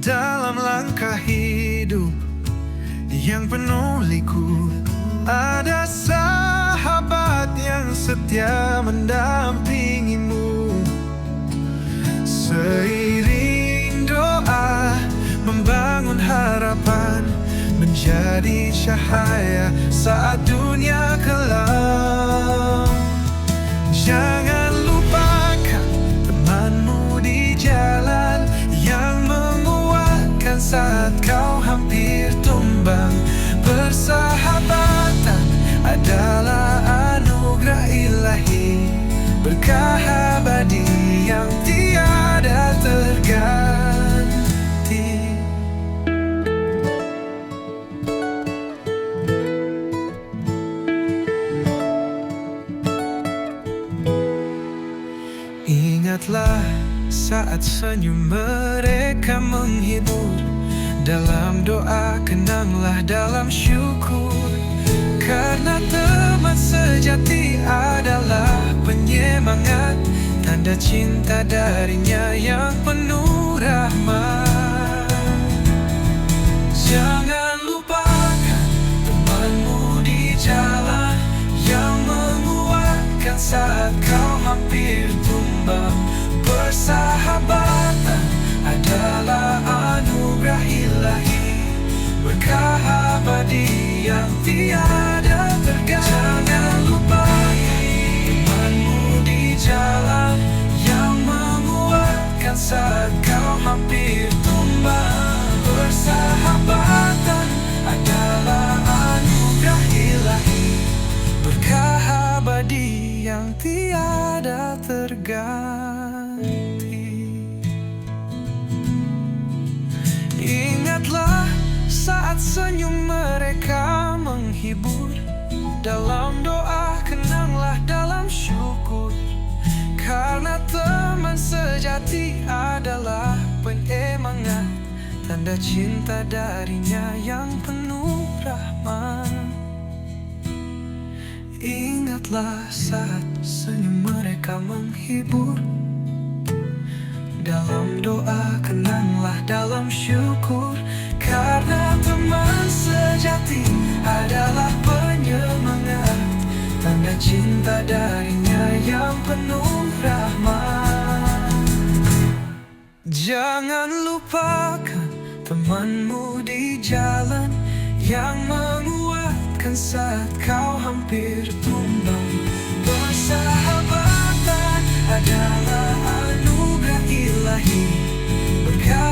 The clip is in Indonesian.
Dalam langkah hidup yang penuh liku, ada sahabat yang setia mendampingimu. Seiring doa membangun harapan, menjadi cahaya saat dunia kelam. Jangan lupakan temanmu di jalan yang menguatkan saat kau hampir tumbang. Persahabatan adalah anugerah ilahi, berkah abadi yang tiada terganti. Ingatlah saat senyum mereka menghibur, dalam doa kenanglah dalam syukur. Karena teman sejati adalah penyemangat, tanda cinta darinya yang penuh rahmat. Jangan lupakan temanmu di jalan yang menguatkan saat kau hampir tumbang. Persahabatan adalah anugerah ilahi, berkah abadi yang tiada terganti. Jangan lupa temanmu di jalan yang menguatkan saat kau hampir tumbang. Persahabatan adalah anugerah ilahi, berkah abadi yang tiada terganti. Ingatlah saat senyum mereka menghibur, dalam doa kenanglah dalam syukur. Karena teman sejati adalah penyemangat, tanda cinta darinya yang penuh rahmat. Ingatlah saat senyum mereka menghibur, dalam doa kenanglah dalam syukur. Karena teman sejati adalah penyemangat, tanda cinta darinya yang penuh rahmat. Jangan lupakan temanmu di jalan yang menguatkan saat kau hampir tumbang. Persahabatan adalah anugerah ilahi, berkah